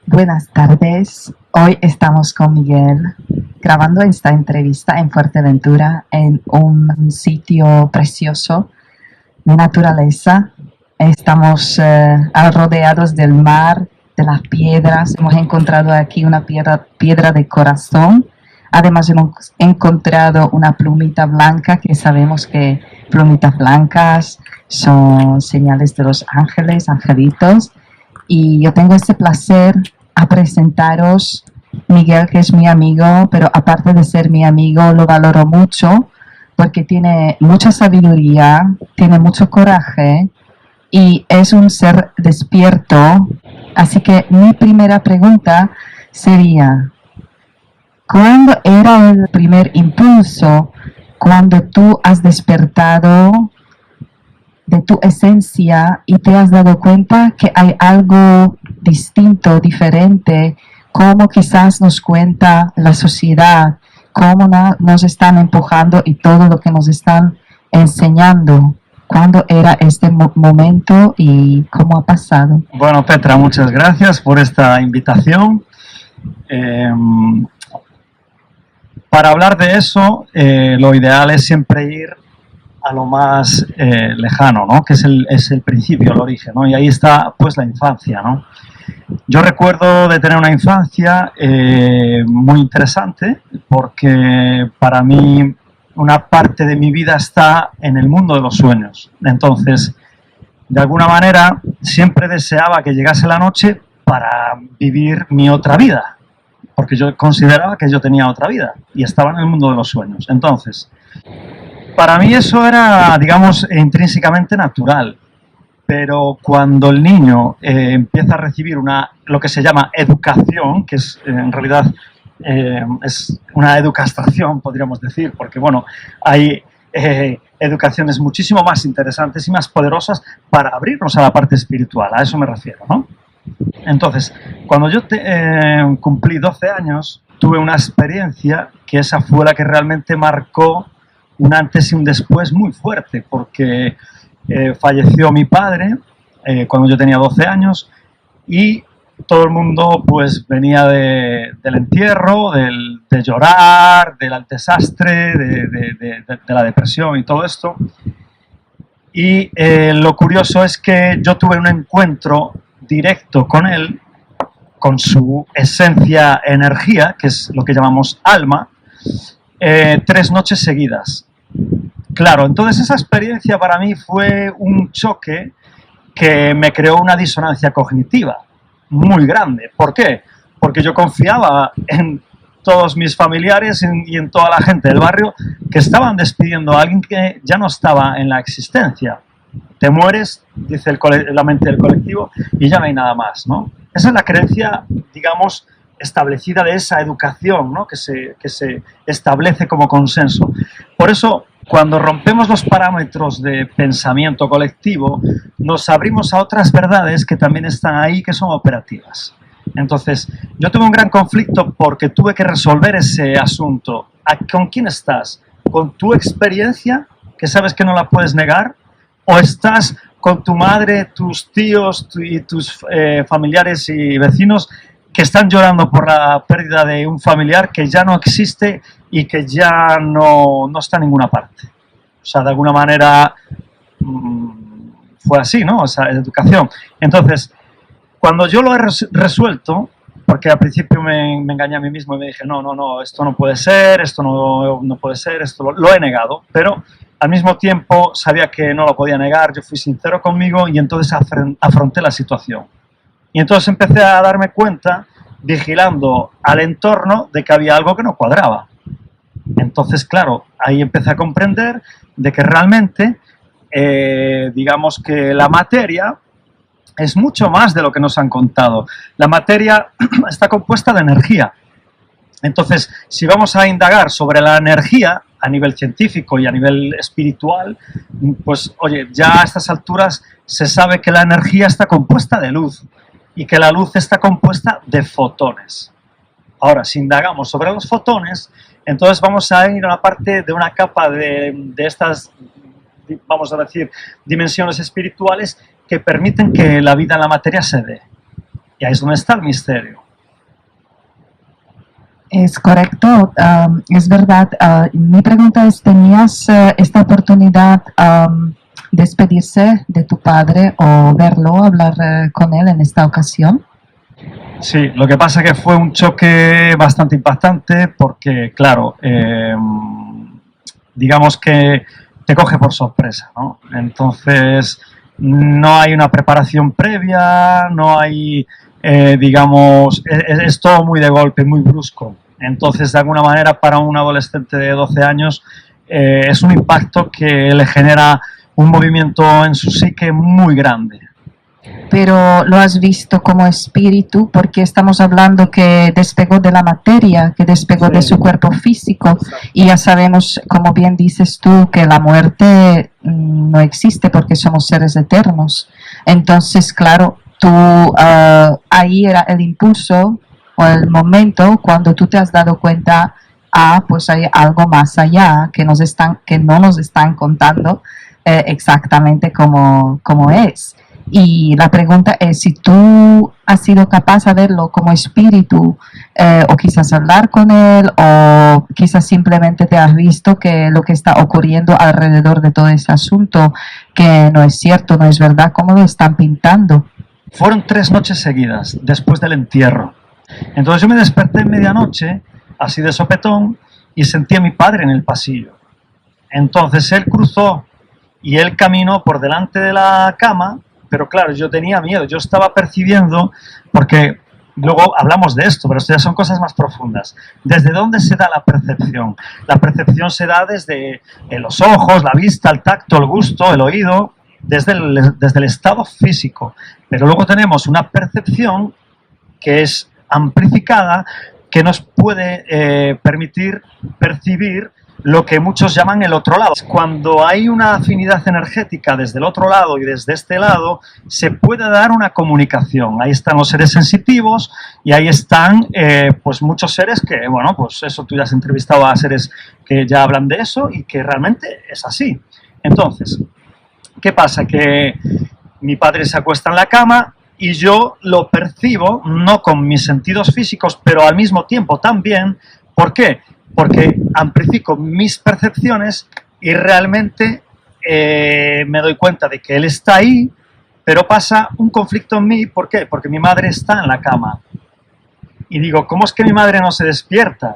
Buenas tardes, hoy estamos con Miguel grabando esta entrevista en Fuerteventura, en un sitio precioso de naturaleza. Estamos rodeados del mar, de las piedras. Hemos encontrado aquí una piedra de corazón. Además hemos encontrado una plumita blanca, que sabemos que plumitas blancas son señales de los ángeles, angelitos. Y yo tengo este placer a presentaros Miguel, que es mi amigo, pero aparte de ser mi amigo, lo valoro mucho porque tiene mucha sabiduría, tiene mucho coraje y es un ser despierto. Así que mi primera pregunta sería, ¿cuándo era el primer impulso cuando tú has despertado de tu esencia y te has dado cuenta que hay algo distinto, diferente, como quizás nos cuenta la sociedad, cómo nos están empujando y todo lo que nos están enseñando? ¿Cuándo era este momento y cómo ha pasado? Bueno, Petra, muchas gracias por esta invitación. Para hablar de eso, lo ideal es siempre ir a lo más lejano, ¿no? Que es el principio, el origen, ¿no? Y ahí está, pues, la infancia, ¿no? Yo recuerdo de tener una infancia muy interesante, porque para mí una parte de mi vida está en el mundo de los sueños. Entonces, de alguna manera, siempre deseaba que llegase la noche para vivir mi otra vida, porque yo consideraba que yo tenía otra vida y estaba en el mundo de los sueños. Entonces, para mí eso era, digamos, intrínsecamente natural, pero cuando el niño empieza a recibir lo que se llama educación, que es en realidad es una educastración, podríamos decir, porque bueno, hay educaciones muchísimo más interesantes y más poderosas para abrirnos a la parte espiritual, a eso me refiero, ¿no? Entonces, cuando yo cumplí 12 años, tuve una experiencia que esa fue la que realmente marcó un antes y un después muy fuerte, porque falleció mi padre cuando yo tenía 12 años y todo el mundo pues venía del entierro, de llorar, del desastre, de la depresión y todo esto. Y lo curioso es que yo tuve un encuentro directo con él, con su esencia, energía, que es lo que llamamos alma, 3 noches seguidas. Claro, entonces esa experiencia para mí fue un choque que me creó una disonancia cognitiva muy grande. ¿Por qué? Porque yo confiaba en todos mis familiares y en toda la gente del barrio que estaban despidiendo a alguien que ya no estaba en la existencia. Te mueres, dice la mente del colectivo, y ya no hay nada más, ¿no? Esa es la creencia, digamos, establecida de esa educación, ¿no? que se establece como consenso. Por eso, cuando rompemos los parámetros de pensamiento colectivo, nos abrimos a otras verdades que también están ahí, que son operativas. Entonces, yo tuve un gran conflicto porque tuve que resolver ese asunto. ¿Con quién estás? ¿Con tu experiencia, que sabes que no la puedes negar? ¿O estás con tu madre, tus tíos y tus familiares y vecinos que están llorando por la pérdida de un familiar que ya no existe y que ya no está en ninguna parte? O sea, de alguna manera fue así, ¿no? O sea, educación. Entonces, cuando yo lo he resuelto, porque al principio me engañé a mí mismo y me dije, no, esto no puede ser, esto no puede ser, esto lo he negado, pero al mismo tiempo sabía que no lo podía negar, yo fui sincero conmigo y entonces afronté la situación. Y entonces empecé a darme cuenta, vigilando al entorno, de que había algo que no cuadraba. Entonces, claro, ahí empecé a comprender de que realmente, digamos que la materia es mucho más de lo que nos han contado. La materia está compuesta de energía. Entonces, si vamos a indagar sobre la energía a nivel científico y a nivel espiritual, pues, oye, ya a estas alturas se sabe que la energía está compuesta de luz y que la luz está compuesta de fotones. Ahora, si indagamos sobre los fotones, entonces vamos a ir a una parte de una capa de estas vamos a decir, dimensiones espirituales que permiten que la vida en la materia se dé. Y ahí es donde está el misterio. Es correcto, es verdad. Mi pregunta es, ¿tenías esta oportunidad despedirse de tu padre o verlo, hablar con él en esta ocasión? Sí, lo que pasa es que fue un choque bastante impactante porque, claro, digamos que te coge por sorpresa, ¿no? Entonces, no hay una preparación previa, no hay, digamos, es todo muy de golpe, muy brusco. Entonces, de alguna manera, para un adolescente de 12 años, es un impacto que le genera un movimiento en su psique muy grande. Pero lo has visto como espíritu porque estamos hablando que despegó de la materia, que despegó de su cuerpo físico, y ya sabemos, como bien dices tú, que la muerte no existe porque somos seres eternos. Entonces, claro, tú ahí era el impulso o el momento cuando tú te has dado cuenta, pues hay algo más allá que no nos están contando exactamente como es. Y la pregunta es si tú has sido capaz de verlo como espíritu, o quizás hablar con él, o quizás simplemente te has visto que lo que está ocurriendo alrededor de todo ese asunto, que no es cierto, no es verdad, ¿cómo lo están pintando? Fueron 3 noches seguidas, después del entierro. Entonces yo me desperté en medianoche, así de sopetón, y sentí a mi padre en el pasillo. Entonces él cruzó y él caminó por delante de la cama, pero claro, yo tenía miedo, yo estaba percibiendo, porque luego hablamos de esto, pero esto ya son cosas más profundas. ¿Desde dónde se da la percepción? La percepción se da desde los ojos, la vista, el tacto, el gusto, el oído, desde el estado físico. Pero luego tenemos una percepción que es amplificada, que nos puede permitir percibir lo que muchos llaman el otro lado. Cuando hay una afinidad energética desde el otro lado y desde este lado, se puede dar una comunicación. Ahí están los seres sensitivos y ahí están pues muchos seres que, bueno, pues eso, tú ya has entrevistado a seres que ya hablan de eso y que realmente es así. Entonces, ¿qué pasa? Que mi padre se acuesta en la cama y yo lo percibo, no con mis sentidos físicos, pero al mismo tiempo también. ¿Por qué? Porque amplifico mis percepciones y realmente me doy cuenta de que él está ahí, pero pasa un conflicto en mí. ¿Por qué? Porque mi madre está en la cama. Y digo, ¿cómo es que mi madre no se despierta?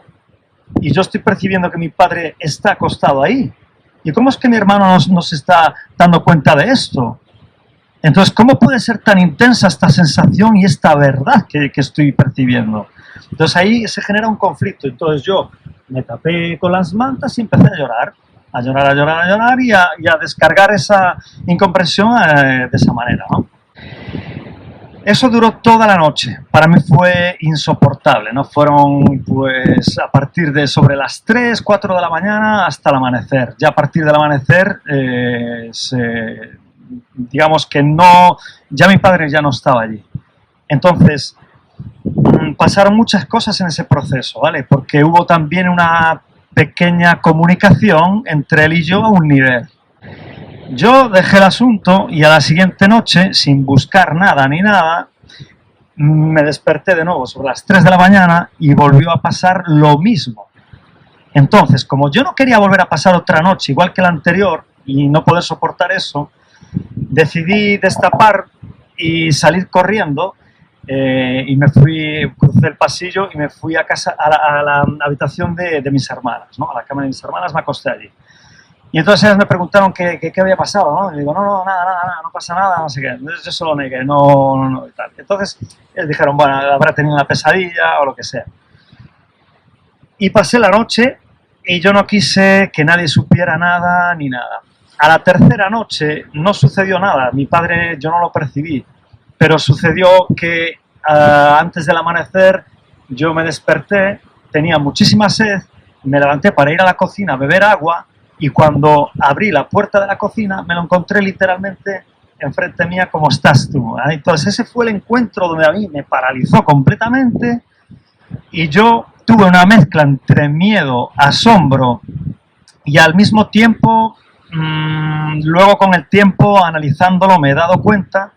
Y yo estoy percibiendo que mi padre está acostado ahí. ¿Y cómo es que mi hermano no se está dando cuenta de esto? Entonces, ¿cómo puede ser tan intensa esta sensación y esta verdad que estoy percibiendo? Entonces ahí se genera un conflicto. Entonces yo me tapé con las mantas y empecé a llorar, a llorar, a llorar, a llorar y a descargar esa incomprensión de esa manera, ¿no? Eso duró toda la noche. Para mí fue insoportable, ¿no? Fueron, pues, a partir de sobre las 3, 4 de la mañana hasta el amanecer. Ya a partir del amanecer, digamos que no, ya mi padre ya no estaba allí. Entonces, pasaron muchas cosas en ese proceso, ¿vale? Porque hubo también una pequeña comunicación entre él y yo a un nivel. Yo dejé el asunto y a la siguiente noche, sin buscar nada ni nada, me desperté de nuevo sobre las 3 de la mañana y volvió a pasar lo mismo. Entonces, como yo no quería volver a pasar otra noche igual que la anterior y no poder soportar eso, decidí destapar y salir corriendo. Y me fui, crucé el pasillo y me fui a casa, a la habitación de mis hermanas, ¿no? A la cama de mis hermanas, me acosté allí. Y entonces ellas me preguntaron qué había pasado, ¿no? Y digo, no, nada, no pasa nada, no sé qué. Entonces yo solo negué, no, y tal. Entonces ellos dijeron, bueno, habrá tenido una pesadilla o lo que sea. Y pasé la noche y yo no quise que nadie supiera nada ni nada. A la tercera noche no sucedió nada, mi padre yo no lo percibí. Pero sucedió que antes del amanecer yo me desperté, tenía muchísima sed, me levanté para ir a la cocina a beber agua y cuando abrí la puerta de la cocina me lo encontré literalmente enfrente mía como estás tú. Entonces ese fue el encuentro donde a mí me paralizó completamente y yo tuve una mezcla entre miedo, asombro y al mismo tiempo luego con el tiempo, analizándolo, me he dado cuenta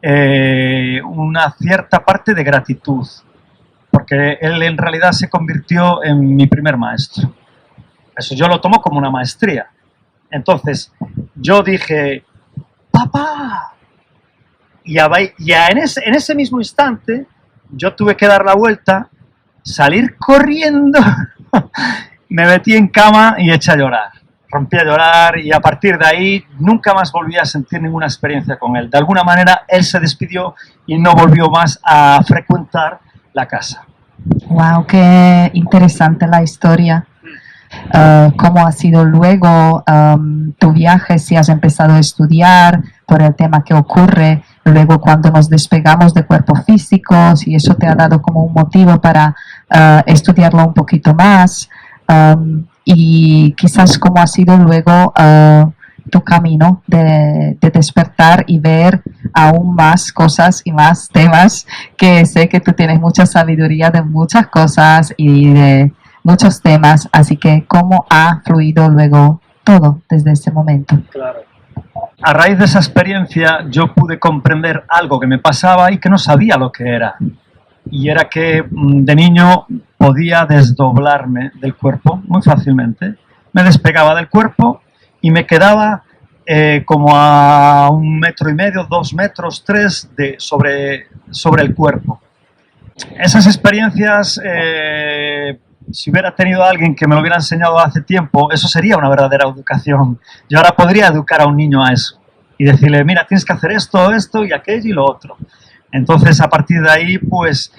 una cierta parte de gratitud, porque él en realidad se convirtió en mi primer maestro. Eso yo lo tomo como una maestría. Entonces, yo dije, ¡papá! En ese mismo instante, yo tuve que dar la vuelta, salir corriendo, me metí en cama y eché a llorar. Rompí a llorar y a partir de ahí nunca más volví a sentir ninguna experiencia con él. De alguna manera, él se despidió y no volvió más a frecuentar la casa. Wow, qué interesante la historia. ¿Cómo ha sido luego tu viaje? Si has empezado a estudiar por el tema que ocurre luego cuando nos despegamos de cuerpos físicos, y eso te ha dado como un motivo para estudiarlo un poquito más, y quizás cómo ha sido luego tu camino de despertar y ver aún más cosas y más temas, que sé que tú tienes mucha sabiduría de muchas cosas y de muchos temas, así que cómo ha fluido luego todo desde ese momento. Claro. A raíz de esa experiencia yo pude comprender algo que me pasaba y que no sabía lo que era. Y era que de niño podía desdoblarme del cuerpo muy fácilmente. Me despegaba del cuerpo y me quedaba como a 1,5 metros, 2 metros, 3 sobre el cuerpo. Esas experiencias, si hubiera tenido a alguien que me lo hubiera enseñado hace tiempo, eso sería una verdadera educación. Yo ahora podría educar a un niño a eso y decirle, mira, tienes que hacer esto, esto y aquello y lo otro. Entonces, a partir de ahí, pues,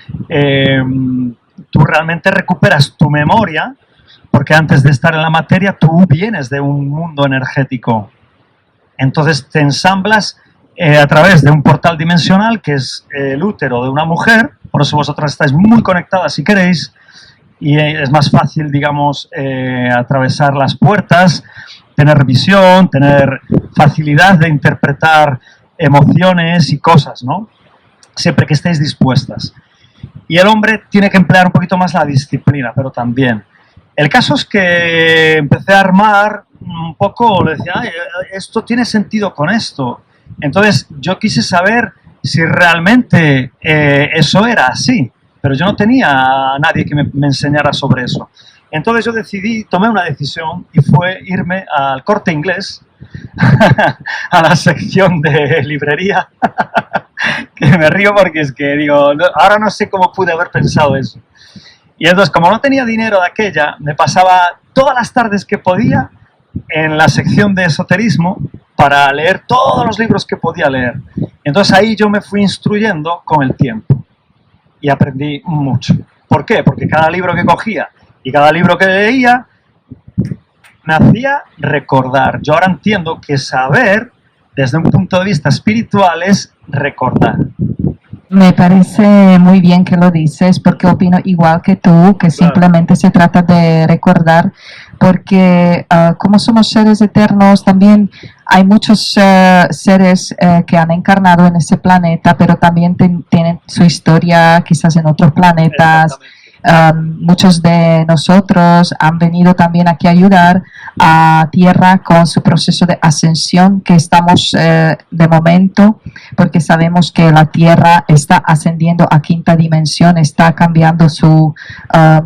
tú realmente recuperas tu memoria, porque antes de estar en la materia, tú vienes de un mundo energético. Entonces, te ensamblas a través de un portal dimensional, que es el útero de una mujer. Por eso vosotras estáis muy conectadas si queréis, y es más fácil, digamos, atravesar las puertas, tener visión, tener facilidad de interpretar emociones y cosas, ¿no? Siempre que estéis dispuestas. Y el hombre tiene que emplear un poquito más la disciplina, pero también. El caso es que empecé a armar un poco, le decía, esto tiene sentido con esto. Entonces yo quise saber si realmente eso era así, pero yo no tenía a nadie que me enseñara sobre eso. Entonces yo tomé una decisión y fue irme al Corte Inglés, a la sección de librería, que me río porque es que digo, ahora no sé cómo pude haber pensado eso. Y entonces, como no tenía dinero de aquella, me pasaba todas las tardes que podía en la sección de esoterismo para leer todos los libros que podía leer. Entonces ahí yo me fui instruyendo con el tiempo y aprendí mucho. ¿Por qué? Porque cada libro que cogía y cada libro que leía me hacía recordar. Yo ahora entiendo que saber, desde un punto de vista espiritual, es recordar. Me parece muy bien que lo dices, porque opino igual que tú, que simplemente se trata de recordar, porque como somos seres eternos, también hay muchos seres que han encarnado en ese planeta, pero también tienen su historia quizás en otros planetas. Muchos de nosotros han venido también aquí a ayudar a Tierra con su proceso de ascensión que estamos de momento, porque sabemos que la Tierra está ascendiendo a 5ª dimensión, está cambiando su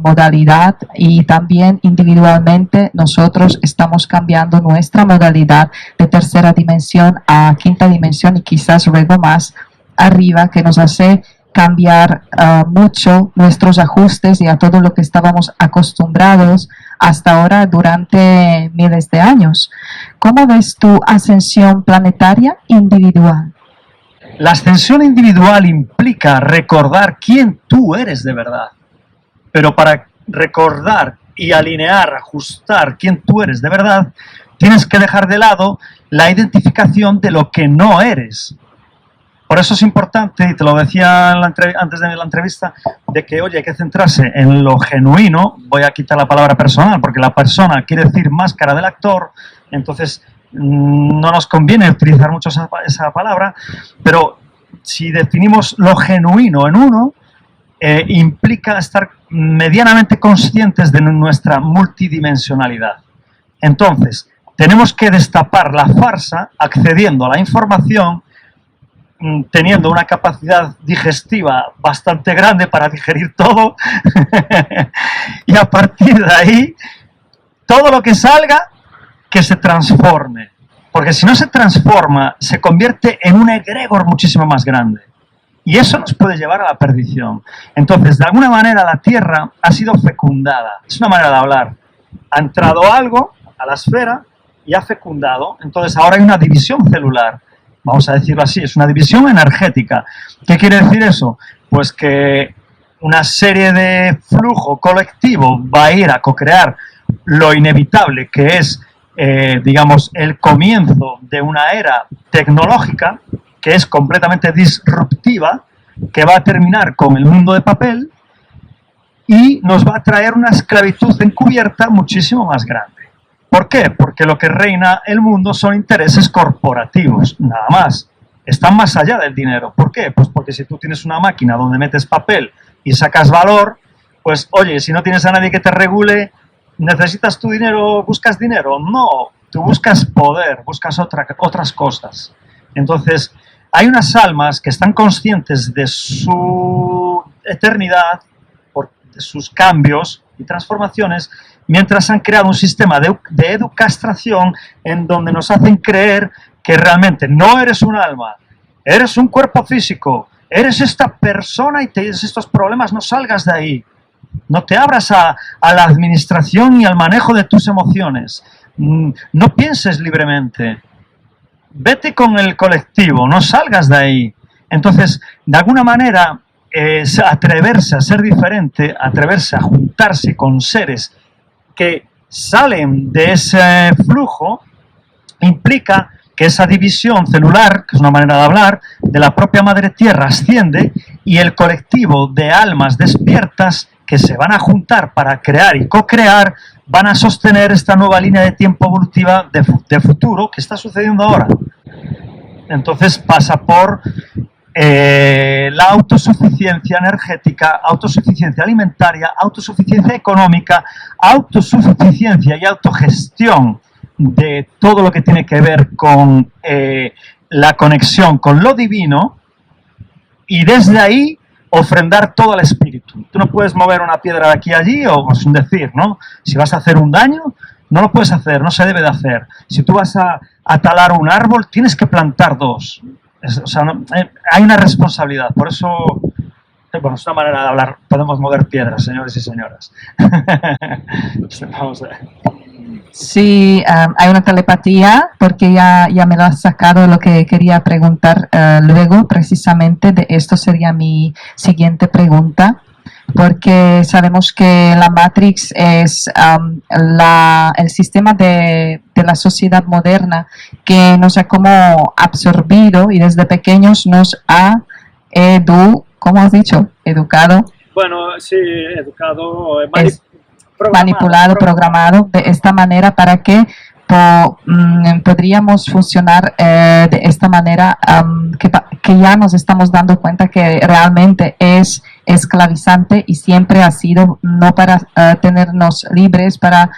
modalidad, y también individualmente nosotros estamos cambiando nuestra modalidad de 3ª dimensión a 5ª dimensión y quizás luego más arriba, que nos hace cambiar mucho nuestros ajustes y a todo lo que estábamos acostumbrados hasta ahora durante miles de años. ¿Cómo ves tu ascensión planetaria individual? La ascensión individual implica recordar quién tú eres de verdad. Pero para recordar y alinear, ajustar quién tú eres de verdad, tienes que dejar de lado la identificación de lo que no eres. Por eso es importante, y te lo decía antes de la entrevista, de que, oye, hay que centrarse en lo genuino. Voy a quitar la palabra personal, porque la persona quiere decir máscara del actor, entonces no nos conviene utilizar mucho esa palabra, pero si definimos lo genuino en uno, implica estar medianamente conscientes de nuestra multidimensionalidad. Entonces, tenemos que destapar la farsa accediendo a la información, teniendo una capacidad digestiva bastante grande para digerir todo y a partir de ahí todo lo que salga que se transforme, porque si no se transforma se convierte en un egregor muchísimo más grande y eso nos puede llevar a la perdición. Entonces, de alguna manera la Tierra ha sido fecundada, es una manera de hablar, ha entrado algo a la esfera y ha fecundado, entonces ahora hay una división celular. Vamos a decirlo así, es una división energética. ¿Qué quiere decir eso? Pues que una serie de flujo colectivo va a ir a co-crear lo inevitable que es, digamos, el comienzo de una era tecnológica que es completamente disruptiva, que va a terminar con el mundo de papel y nos va a traer una esclavitud encubierta muchísimo más grande. ¿Por qué? Porque lo que reina el mundo son intereses corporativos, nada más. Están más allá del dinero. ¿Por qué? Pues porque si tú tienes una máquina donde metes papel y sacas valor, pues oye, si no tienes a nadie que te regule, ¿necesitas tu dinero, buscas dinero? No, tú buscas poder, buscas otras cosas. Entonces, hay unas almas que están conscientes de su eternidad, de sus cambios y transformaciones, mientras han creado un sistema de educastración en donde nos hacen creer que realmente no eres un alma, eres un cuerpo físico, eres esta persona y tienes estos problemas, no salgas de ahí. No te abras a la administración y al manejo de tus emociones. No pienses libremente. Vete con el colectivo, no salgas de ahí. Entonces, de alguna manera, atreverse a ser diferente, atreverse a juntarse con seres que salen de ese flujo, implica que esa división celular, que es una manera de hablar, de la propia Madre Tierra asciende y el colectivo de almas despiertas que se van a juntar para crear y co-crear van a sostener esta nueva línea de tiempo evolutiva de futuro que está sucediendo ahora. Entonces pasa por la autosuficiencia energética, autosuficiencia alimentaria, autosuficiencia económica, autosuficiencia y autogestión de todo lo que tiene que ver con la conexión con lo divino y desde ahí ofrendar todo al espíritu. Tú no puedes mover una piedra de aquí a allí, o es un decir, ¿no? Si vas a hacer un daño, no lo puedes hacer, no se debe de hacer. Si tú vas a talar un árbol, tienes que plantar dos. O sea, hay una responsabilidad, por eso, bueno, es una manera de hablar, podemos mover piedras, señores y señoras. Vamos a ver. Sí, hay una telepatía, porque ya me lo has sacado lo que quería preguntar luego, precisamente de esto sería mi siguiente pregunta, porque sabemos que la Matrix es el sistema de la sociedad moderna que nos ha como absorbido y desde pequeños nos ha ¿cómo has dicho? Educado. Bueno, sí, educado, manipulado, programado de esta manera para que podríamos funcionar de esta manera, que ya nos estamos dando cuenta que realmente es esclavizante y siempre ha sido no para tenernos libres, para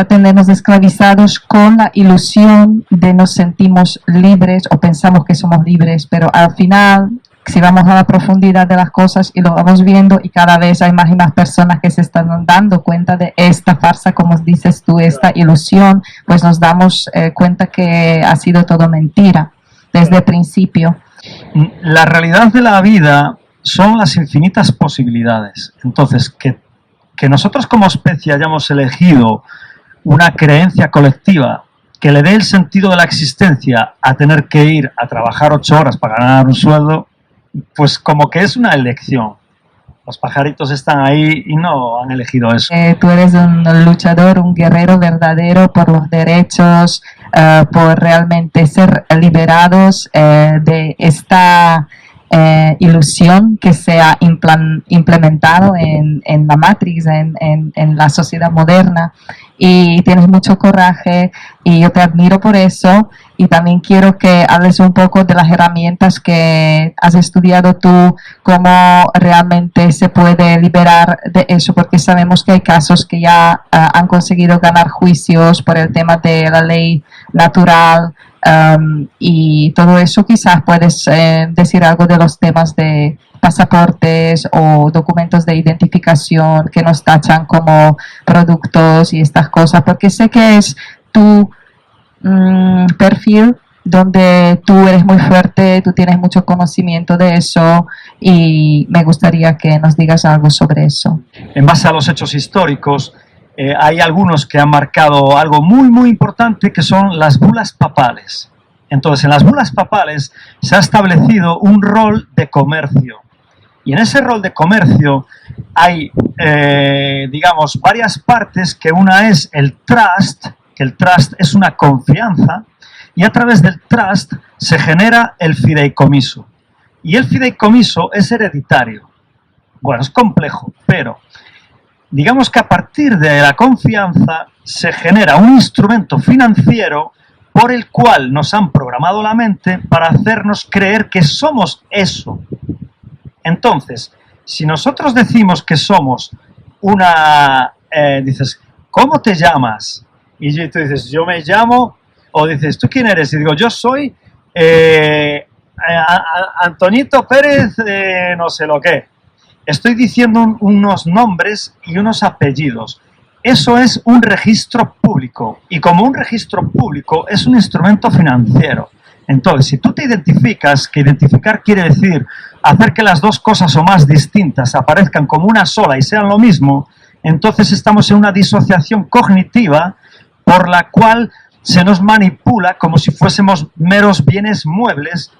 tenernos esclavizados con la ilusión de nos sentimos libres o pensamos que somos libres, pero al final, si vamos a la profundidad de las cosas y lo vamos viendo y cada vez hay más y más personas que se están dando cuenta de esta farsa, como dices tú, esta ilusión, pues nos damos cuenta que ha sido todo mentira desde el principio. La realidad de la vida son las infinitas posibilidades. Entonces, que nosotros como especie hayamos elegido una creencia colectiva que le dé el sentido de la existencia a tener que ir a trabajar 8 horas para ganar un sueldo, pues como que es una elección. Los pajaritos están ahí y no han elegido eso. Tú eres un luchador, un guerrero verdadero por los derechos, por realmente ser liberados de esta ilusión que sea implementado en la Matrix, en la sociedad moderna, y tienes mucho coraje y yo te admiro por eso. Y también quiero que hables un poco de las herramientas que has estudiado tú, cómo realmente se puede liberar de eso, porque sabemos que hay casos que ya han conseguido ganar juicios por el tema de la ley natural, y todo eso. Quizás puedes decir algo de los temas de pasaportes o documentos de identificación que nos tachan como productos y estas cosas, porque sé que es tu perfil donde tú eres muy fuerte, tú tienes mucho conocimiento de eso, y me gustaría que nos digas algo sobre eso. En base a los hechos históricos, hay algunos que han marcado algo muy importante, que son las bulas papales. Entonces, en las bulas papales se ha establecido un rol de comercio. Y en ese rol de comercio hay, digamos, varias partes, que una es el trust, que el trust es una confianza, y a través del trust se genera el fideicomiso. Y el fideicomiso es hereditario. Bueno, es complejo, pero digamos que a partir de la confianza se genera un instrumento financiero por el cual nos han programado la mente para hacernos creer que somos eso. Entonces, si nosotros decimos que somos una... dices, ¿cómo te llamas? Y tú dices, yo me llamo... O dices, ¿tú quién eres? Y digo, yo soy Antonito Pérez, no sé lo qué. Estoy diciendo unos nombres y unos apellidos. Eso es un registro público. Y como un registro público es un instrumento financiero. Entonces, si tú te identificas, que identificar quiere decir hacer que las dos cosas o más distintas aparezcan como una sola y sean lo mismo, entonces estamos en una disociación cognitiva por la cual se nos manipula como si fuésemos meros bienes muebles,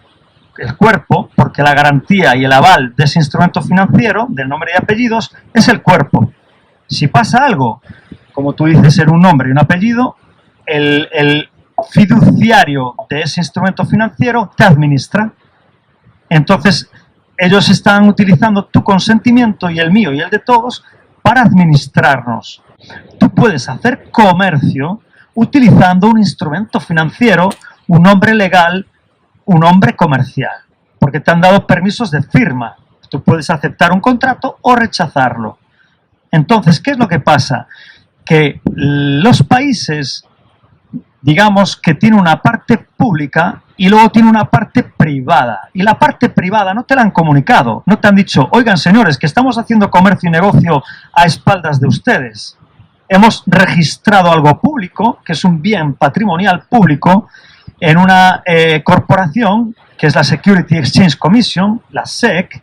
el cuerpo, porque la garantía y el aval de ese instrumento financiero, del nombre y apellidos, es el cuerpo. Si pasa algo, como tú dices, ser un nombre y un apellido, el fiduciario de ese instrumento financiero te administra. Entonces, ellos están utilizando tu consentimiento y el mío y el de todos para administrarnos. Tú puedes hacer comercio utilizando un instrumento financiero, un nombre legal, un nombre comercial, porque te han dado permisos de firma. Tú puedes aceptar un contrato o rechazarlo. Entonces, ¿qué es lo que pasa? Que los países, digamos que tienen una parte pública y luego tienen una parte privada. Y la parte privada no te la han comunicado, no te han dicho, oigan señores, que estamos haciendo comercio y negocio a espaldas de ustedes. Hemos registrado algo público, que es un bien patrimonial público, en una corporación, que es la Security Exchange Commission, la SEC,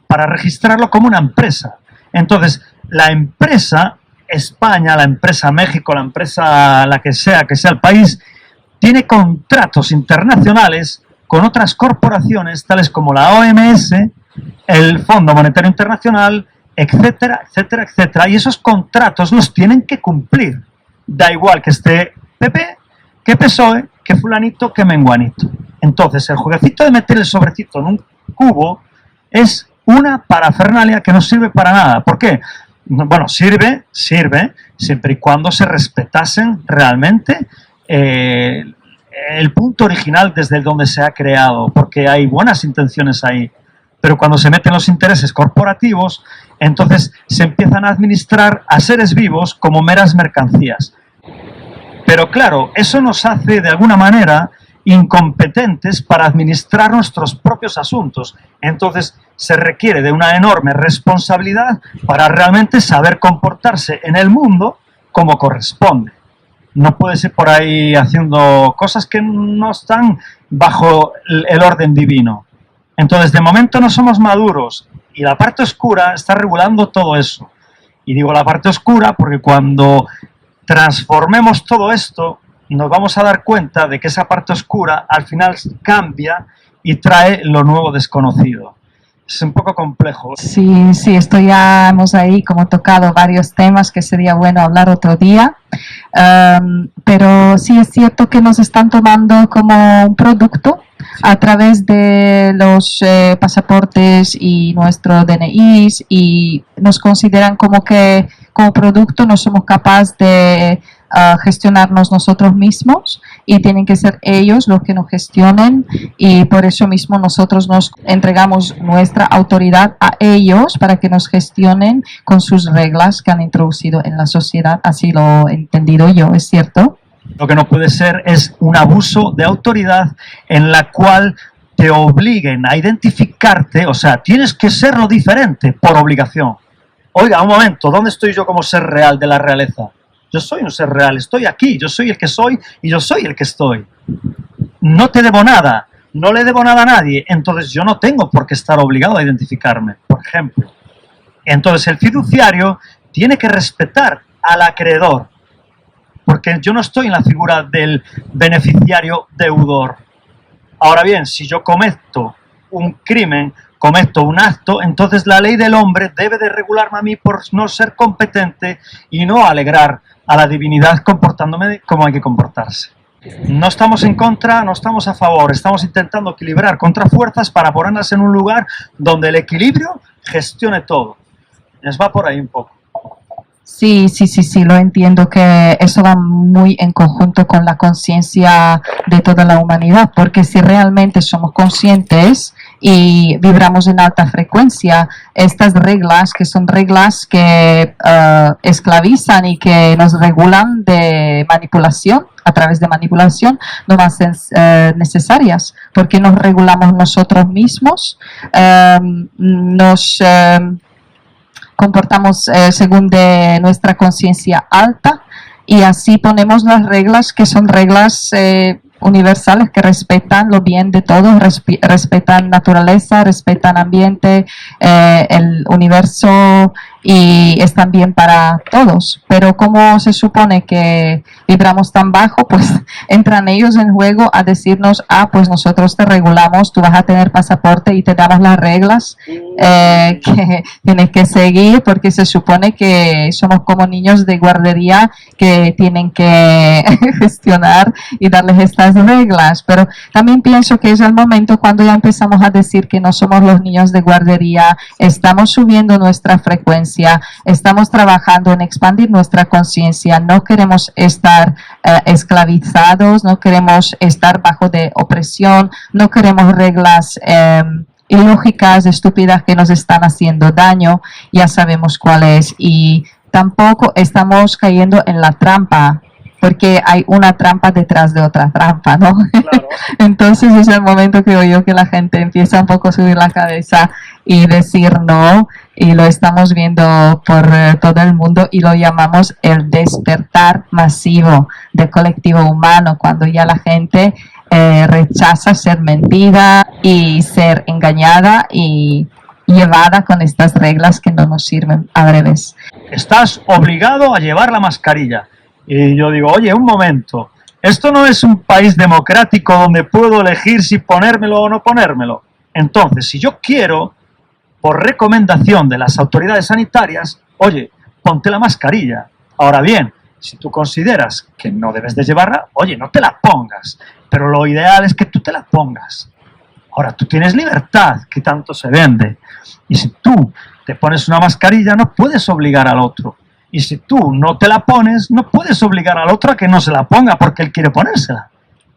para registrarlo como una empresa. Entonces, la empresa España, la empresa México, la empresa la que sea el país, tiene contratos internacionales con otras corporaciones, tales como la OMS, el Fondo Monetario Internacional, etcétera, etcétera, etcétera, y esos contratos los tienen que cumplir. Da igual que esté PP, que PSOE, que fulanito, que menguanito. Entonces, el jueguecito de meter el sobrecito en un cubo es una parafernalia que no sirve para nada. ¿Por qué? Bueno, sirve siempre y cuando se respetasen realmente el punto original desde donde se ha creado, porque hay buenas intenciones ahí. Pero cuando se meten los intereses corporativos, entonces se empiezan a administrar a seres vivos como meras mercancías. Pero claro, eso nos hace de alguna manera incompetentes para administrar nuestros propios asuntos. Entonces se requiere de una enorme responsabilidad para realmente saber comportarse en el mundo como corresponde. No puedes ir por ahí haciendo cosas que no están bajo el orden divino. Entonces, de momento no somos maduros y la parte oscura está regulando todo eso. Y digo la parte oscura porque cuando transformemos todo esto, nos vamos a dar cuenta de que esa parte oscura al final cambia y trae lo nuevo desconocido. Es un poco complejo. Sí, hemos ahí como tocado varios temas que sería bueno hablar otro día. Pero sí es cierto que nos están tomando como un producto a través de los pasaportes y nuestros DNIs, y nos consideran como que como producto no somos capaces de gestionarnos nosotros mismos, y tienen que ser ellos los que nos gestionen, y por eso mismo nosotros nos entregamos nuestra autoridad a ellos para que nos gestionen con sus reglas que han introducido en la sociedad. Así lo he entendido yo, ¿es cierto? Lo que no puede ser es un abuso de autoridad en la cual te obliguen a identificarte, o sea, tienes que serlo diferente por obligación. Oiga, un momento, ¿dónde estoy yo como ser real de la realeza? Yo soy un ser real, estoy aquí, yo soy el que soy y yo soy el que estoy. No te debo nada, no le debo nada a nadie, entonces yo no tengo por qué estar obligado a identificarme, por ejemplo. Entonces el fiduciario tiene que respetar al acreedor, porque yo no estoy en la figura del beneficiario deudor. Ahora bien, si yo cometo un crimen, cometo un acto, entonces la ley del hombre debe de regularme a mí por no ser competente y no alegrar a la divinidad comportándome como hay que comportarse. No estamos en contra, no estamos a favor, estamos intentando equilibrar contrafuerzas para ponerlas en un lugar donde el equilibrio gestione todo. Les va por ahí un poco. Sí, lo entiendo, que eso va muy en conjunto con la conciencia de toda la humanidad, porque si realmente somos conscientes y vibramos en alta frecuencia, estas reglas, que son reglas que esclavizan y que nos regulan de manipulación, a través de manipulación, no van a ser necesarias, porque nos regulamos nosotros mismos, nos comportamos según de nuestra conciencia alta, y así ponemos las reglas que son reglas universales, que respetan lo bien de todos, respetan naturaleza, respetan ambiente, el universo, y están bien para todos. Pero como se supone que vibramos tan bajo, pues entran ellos en juego a decirnos, pues nosotros te regulamos, tú vas a tener pasaporte y te damos las reglas que tienes que seguir, porque se supone que somos como niños de guardería que tienen que gestionar y darles estas reglas. Pero también pienso que es el momento cuando ya empezamos a decir que no somos los niños de guardería, estamos subiendo nuestra frecuencia, estamos trabajando en expandir nuestra conciencia, no queremos estar esclavizados, no queremos estar bajo de opresión, no queremos reglas ilógicas, estúpidas, que nos están haciendo daño, ya sabemos cuál es, y tampoco estamos cayendo en la trampa, porque hay una trampa detrás de otra trampa, ¿no? Claro. Entonces es el momento, creo yo, que la gente empieza un poco a subir la cabeza y decir no, y lo estamos viendo por todo el mundo, y lo llamamos el despertar masivo del colectivo humano, cuando ya la gente rechaza ser mentida y ser engañada y llevada con estas reglas que no nos sirven a breves. Estás obligado a llevar la mascarilla. Y yo digo, oye, un momento, esto no es un país democrático donde puedo elegir si ponérmelo o no ponérmelo. Entonces, si yo quiero, por recomendación de las autoridades sanitarias, oye, ponte la mascarilla. Ahora bien, si tú consideras que no debes de llevarla, oye, no te la pongas. Pero lo ideal es que tú te la pongas. Ahora, tú tienes libertad, que tanto se vende. Y si tú te pones una mascarilla, no puedes obligar al otro. Y si tú no te la pones, no puedes obligar al otro a que no se la ponga porque él quiere ponérsela.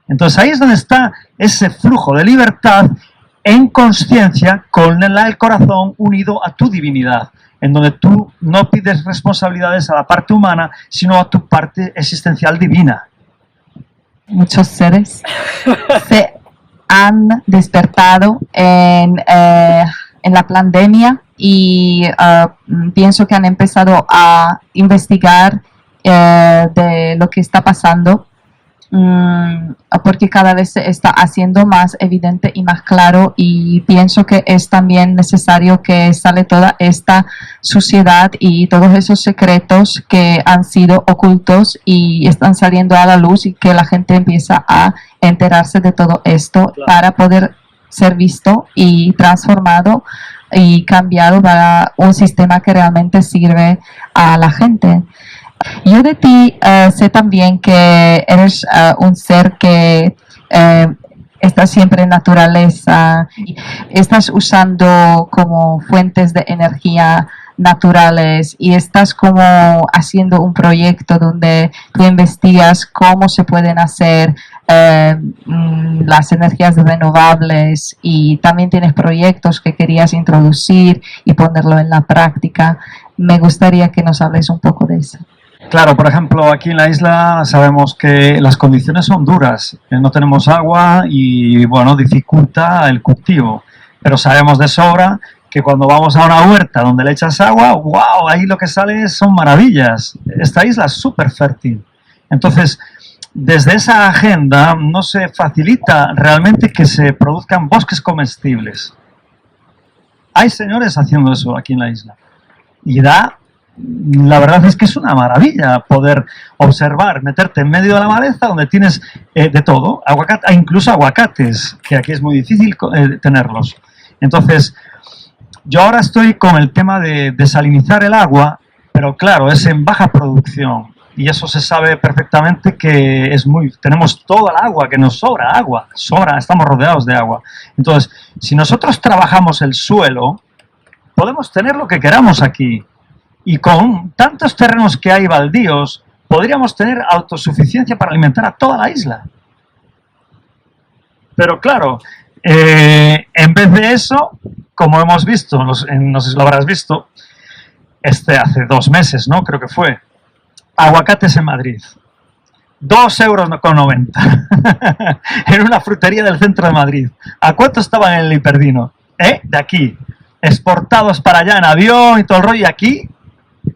Entonces ahí es donde está ese flujo de libertad en conciencia, con el corazón unido a tu divinidad, en donde tú no pides responsabilidades a la parte humana, sino a tu parte existencial divina. Muchos seres se han despertado en la pandemia, y pienso que han empezado a investigar de lo que está pasando, porque cada vez se está haciendo más evidente y más claro, y pienso que es también necesario que sale toda esta suciedad y todos esos secretos que han sido ocultos y están saliendo a la luz, y que la gente empieza a enterarse de todo esto, claro, para poder ser visto y transformado y cambiado para un sistema que realmente sirve a la gente. Yo de ti sé también que eres un ser que Estás siempre en naturaleza, estás usando como fuentes de energía naturales y estás como haciendo un proyecto donde tú investigas cómo se pueden hacer las energías renovables y también tienes proyectos que querías introducir y ponerlo en la práctica. Me gustaría que nos hables un poco de eso. Claro, por ejemplo, aquí en la isla sabemos que las condiciones son duras, no tenemos agua y, bueno, dificulta el cultivo, pero sabemos de sobra que cuando vamos a una huerta donde le echas agua, wow, ahí lo que sale son maravillas. Esta isla es súper fértil. Entonces, desde esa agenda no se facilita realmente que se produzcan bosques comestibles. Hay señores haciendo eso aquí en la isla y la verdad es que es una maravilla poder observar, meterte en medio de la maleza donde tienes de todo, incluso aguacates, que aquí es muy difícil tenerlos. Entonces, yo ahora estoy con el tema de desalinizar el agua, pero claro, es en baja producción y eso se sabe perfectamente que tenemos toda el agua, que nos sobra agua, estamos rodeados de agua. Entonces, si nosotros trabajamos el suelo, podemos tener lo que queramos aquí. Y con tantos terrenos que hay baldíos, podríamos tener autosuficiencia para alimentar a toda la isla. Pero claro, en vez de eso, como hemos visto, no sé si lo habrás visto, hace 2 meses, ¿no? Creo que fue, aguacates en Madrid. 2,90 € en una frutería del centro de Madrid. ¿A cuánto estaban en el Hiperdino? De aquí, exportados para allá en avión y todo el rollo, y aquí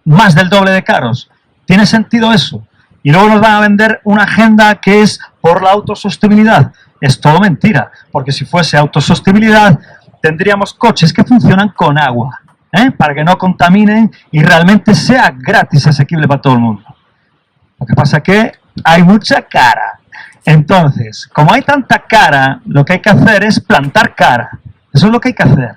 más del doble de caros. ¿Tiene sentido eso? Y luego nos van a vender una agenda que es por la autosostenibilidad. Es todo mentira, porque si fuese autosostenibilidad tendríamos coches que funcionan con agua, para que no contaminen y realmente sea gratis, asequible para todo el mundo. Lo que pasa es que hay mucha cara. Entonces, como hay tanta cara, lo que hay que hacer es plantar cara. Eso es lo que hay que hacer.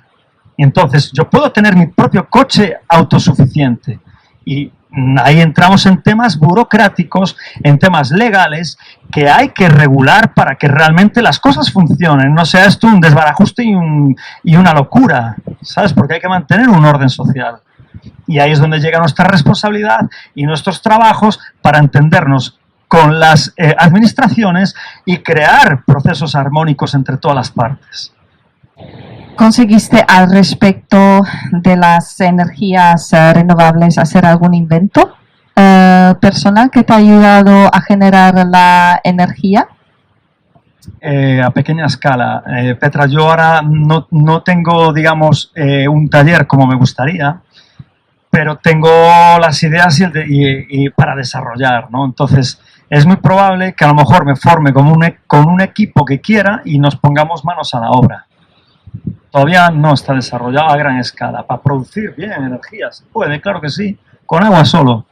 Y entonces yo puedo tener mi propio coche autosuficiente y ahí entramos en temas burocráticos, en temas legales que hay que regular para que realmente las cosas funcionen, no sea esto un desbarajuste y una locura, ¿sabes? Porque hay que mantener un orden social. Y ahí es donde llega nuestra responsabilidad y nuestros trabajos para entendernos con las administraciones y crear procesos armónicos entre todas las partes. ¿Conseguiste al respecto de las energías renovables hacer algún invento personal que te ha ayudado a generar la energía? A pequeña escala. Petra, yo ahora no tengo, digamos, un taller como me gustaría, pero tengo las ideas y para desarrollar, ¿no? Entonces, es muy probable que a lo mejor me forme con un equipo que quiera y nos pongamos manos a la obra. Todavía no está desarrollado a gran escala. Para producir bien energía, ¿se puede? Claro que sí, con agua solo.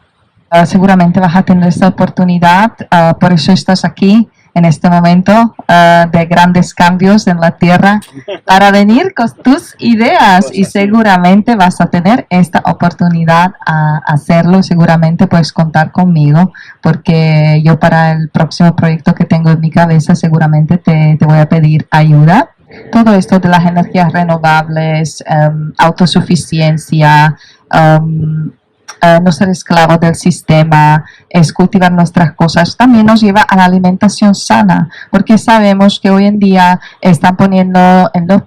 Seguramente vas a tener esta oportunidad, por eso estás aquí en este momento de grandes cambios en la Tierra, para venir con tus ideas y seguramente vas a tener esta oportunidad a hacerlo. Seguramente puedes contar conmigo porque yo para el próximo proyecto que tengo en mi cabeza seguramente te voy a pedir ayuda. Todo esto de las energías renovables, autosuficiencia, no ser esclavo del sistema, es cultivar nuestras cosas, también nos lleva a la alimentación sana, porque sabemos que hoy en día están poniendo en los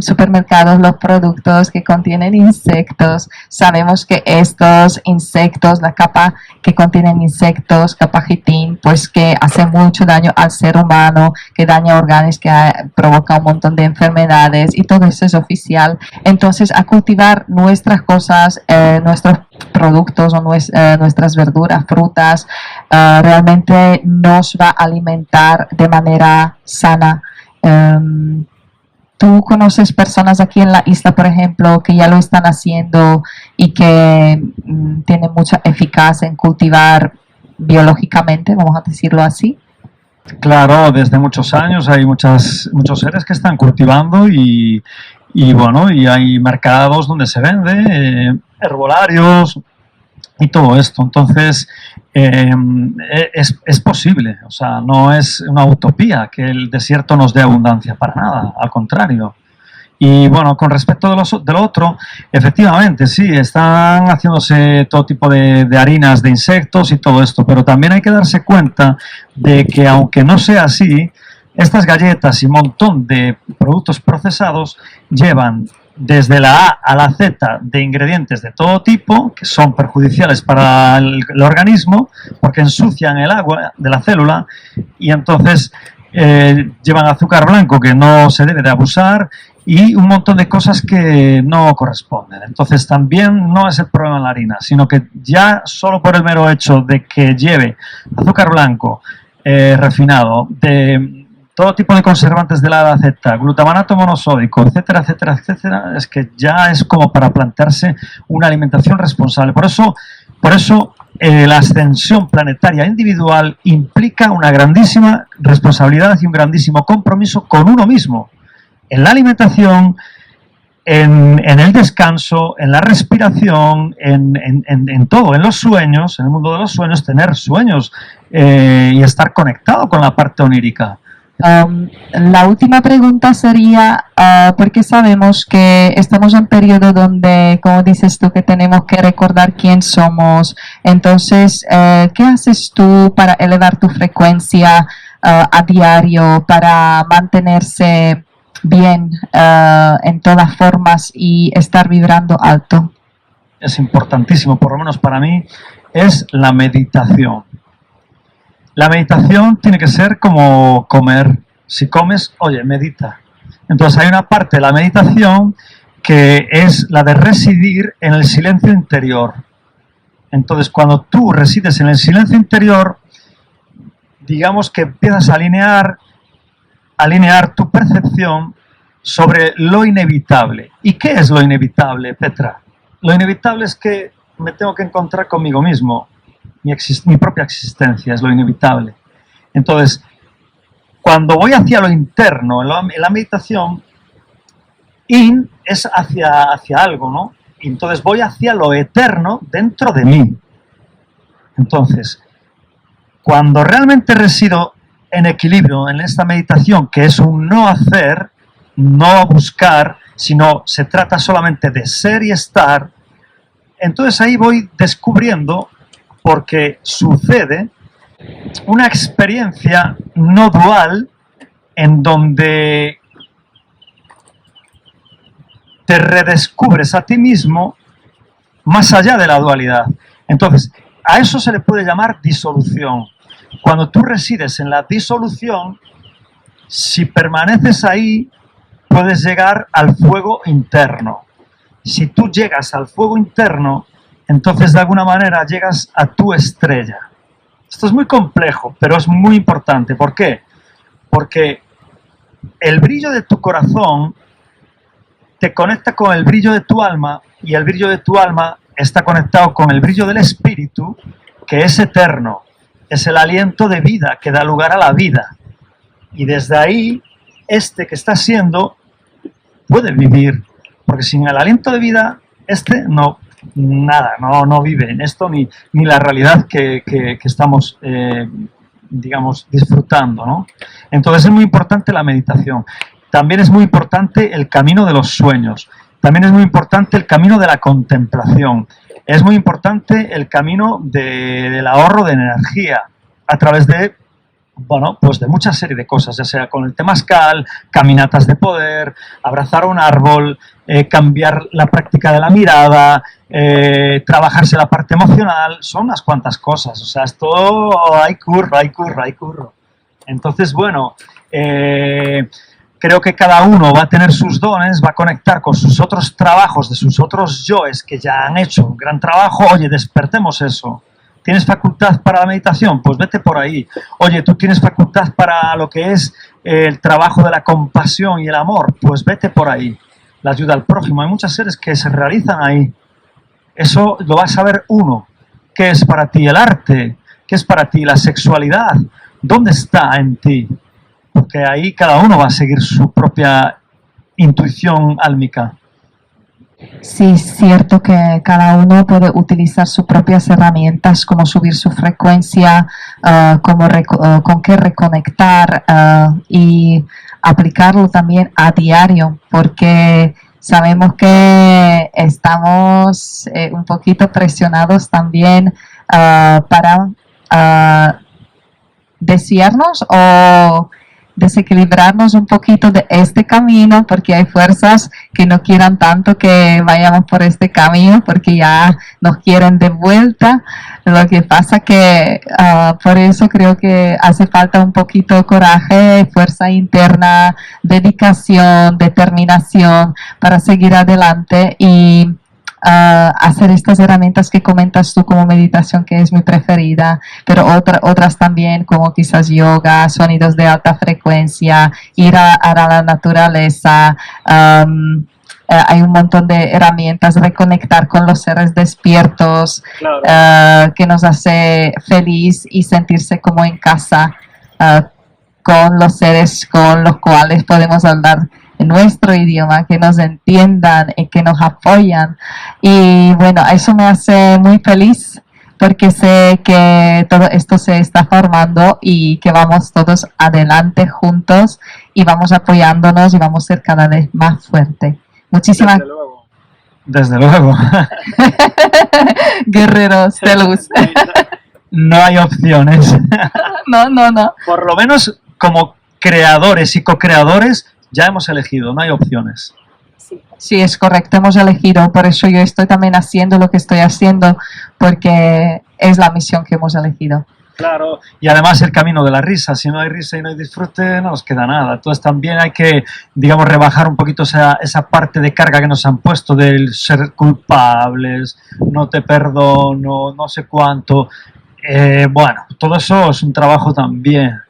supermercados los productos que contienen insectos. Sabemos que estos insectos, la capa que contienen insectos, capa chitin, pues que hace mucho daño al ser humano, que daña órganos, que provoca un montón de enfermedades y todo eso es oficial. Entonces, a cultivar nuestras cosas, nuestros productos o nuestras verduras, frutas, realmente nos va a alimentar de manera sana. ¿Tú conoces personas aquí en la isla, por ejemplo, que ya lo están haciendo y que tienen mucha eficacia en cultivar biológicamente, vamos a decirlo así? Claro, desde muchos años hay muchos seres que están cultivando y bueno, y hay mercados donde se vende, herbolarios y todo esto. Entonces, es posible, o sea, no es una utopía que el desierto nos dé abundancia para nada, al contrario. Y bueno, con respecto de lo otro, efectivamente, sí, están haciéndose todo tipo de harinas de insectos y todo esto, pero también hay que darse cuenta de que aunque no sea así, estas galletas y un montón de productos procesados llevan desde la A a la Z de ingredientes de todo tipo que son perjudiciales para el organismo porque ensucian el agua de la célula y entonces llevan azúcar blanco que no se debe de abusar y un montón de cosas que no corresponden. Entonces también no es el problema la harina, sino que ya solo por el mero hecho de que lleve azúcar blanco refinado, de todo tipo de conservantes de la A a Z, glutamato monosódico, etcétera, etcétera, etcétera, es que ya es como para plantearse una alimentación responsable. Por eso la ascensión planetaria individual implica una grandísima responsabilidad y un grandísimo compromiso con uno mismo, en la alimentación, en el descanso, en la respiración, en todo, en los sueños, en el mundo de los sueños, tener sueños y estar conectado con la parte onírica. La última pregunta sería, porque sabemos que estamos en un periodo donde, como dices tú, que tenemos que recordar quién somos. Entonces, ¿qué haces tú para elevar tu frecuencia a diario, para mantenerse bien en todas formas y estar vibrando alto? Es importantísimo, por lo menos para mí, es la meditación. La meditación tiene que ser como comer. Si comes, oye, medita. Entonces hay una parte de la meditación que es la de residir en el silencio interior. Entonces cuando tú resides en el silencio interior, digamos que empiezas a alinear tu percepción sobre lo inevitable. ¿Y qué es lo inevitable, Petra? Lo inevitable es que me tengo que encontrar conmigo mismo. Mi propia existencia es lo inevitable. Entonces, cuando voy hacia lo interno, en la meditación, in es hacia algo, ¿no? Y entonces voy hacia lo eterno dentro de mí. Entonces, cuando realmente resido en equilibrio en esta meditación, que es un no hacer, no buscar, sino se trata solamente de ser y estar, entonces ahí voy descubriendo, porque sucede, una experiencia no dual en donde te redescubres a ti mismo más allá de la dualidad. Entonces, a eso se le puede llamar disolución. Cuando tú resides en la disolución, si permaneces ahí, puedes llegar al fuego interno. Si tú llegas al fuego interno, entonces de alguna manera llegas a tu estrella. Esto es muy complejo, pero es muy importante. ¿Por qué? Porque el brillo de tu corazón te conecta con el brillo de tu alma y el brillo de tu alma está conectado con el brillo del espíritu, que es eterno. Es el aliento de vida que da lugar a la vida. Y desde ahí, este que está siendo puede vivir. Porque sin el aliento de vida, no vive en esto ni la realidad que estamos, digamos, disfrutando, ¿no? Entonces es muy importante la meditación. También es muy importante el camino de los sueños. También es muy importante el camino de la contemplación. Es muy importante el camino del ahorro de energía a través de, bueno, pues de mucha serie de cosas, ya sea con el temazcal, caminatas de poder, abrazar un árbol, cambiar la práctica de la mirada, trabajarse la parte emocional, son unas cuantas cosas, o sea, esto hay curro. Entonces, bueno, creo que cada uno va a tener sus dones, va a conectar con sus otros trabajos, de sus otros yoes que ya han hecho un gran trabajo. Oye, despertemos eso. ¿Tienes facultad para la meditación? Pues vete por ahí. Oye, ¿tú tienes facultad para lo que es el trabajo de la compasión y el amor? Pues vete por ahí. La ayuda al prójimo. Hay muchas series que se realizan ahí. Eso lo va a saber uno. ¿Qué es para ti el arte? ¿Qué es para ti la sexualidad? ¿Dónde está en ti? Porque ahí cada uno va a seguir su propia intuición álmica. Sí, es cierto que cada uno puede utilizar sus propias herramientas, como subir su frecuencia, con qué reconectar y aplicarlo también a diario, porque sabemos que estamos un poquito presionados también para ah, desviarnos o desequilibrarnos un poquito de este camino, porque hay fuerzas que no quieran tanto que vayamos por este camino porque ya nos quieren de vuelta. Lo que pasa que por eso creo que hace falta un poquito de coraje, fuerza interna, dedicación, determinación para seguir adelante y hacer estas herramientas que comentas tú como meditación, que es mi preferida, pero otras también como quizás yoga, sonidos de alta frecuencia, ir a la naturaleza. Hay un montón de herramientas, reconectar con los seres despiertos, Claro. que nos hace feliz y sentirse como en casa con los seres con los cuales podemos hablar en nuestro idioma, que nos entiendan y que nos apoyan. Y bueno, eso me hace muy feliz porque sé que todo esto se está formando y que vamos todos adelante juntos y vamos apoyándonos y vamos a ser cada vez más fuertes. Muchísimas Desde luego. Desde luego. guerreros de luz. No hay opciones. No. Por lo menos como creadores y co-creadores ya hemos elegido, no hay opciones. Sí, es correcto, hemos elegido, por eso yo estoy también haciendo lo que estoy haciendo, porque es la misión que hemos elegido. Claro, y además el camino de la risa, si no hay risa y no hay disfrute, no nos queda nada. Entonces también hay que, digamos, rebajar un poquito esa parte de carga que nos han puesto del ser culpables, no te perdono, no sé cuánto. Bueno, todo eso es un trabajo también.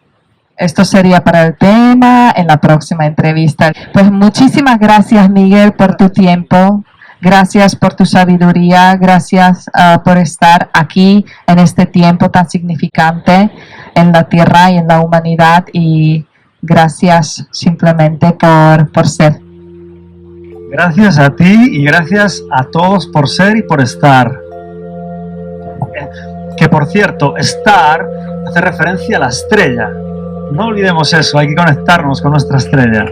Esto sería para el tema en la próxima entrevista. Pues muchísimas gracias, Miguel, por tu tiempo. Gracias por tu sabiduría. Gracias por estar aquí en este tiempo tan significante en la Tierra y en la humanidad. Y gracias simplemente por ser. Gracias a ti y gracias a todos por ser y por estar. Que por cierto, estar hace referencia a la estrella. No olvidemos eso, hay que conectarnos con nuestra estrella.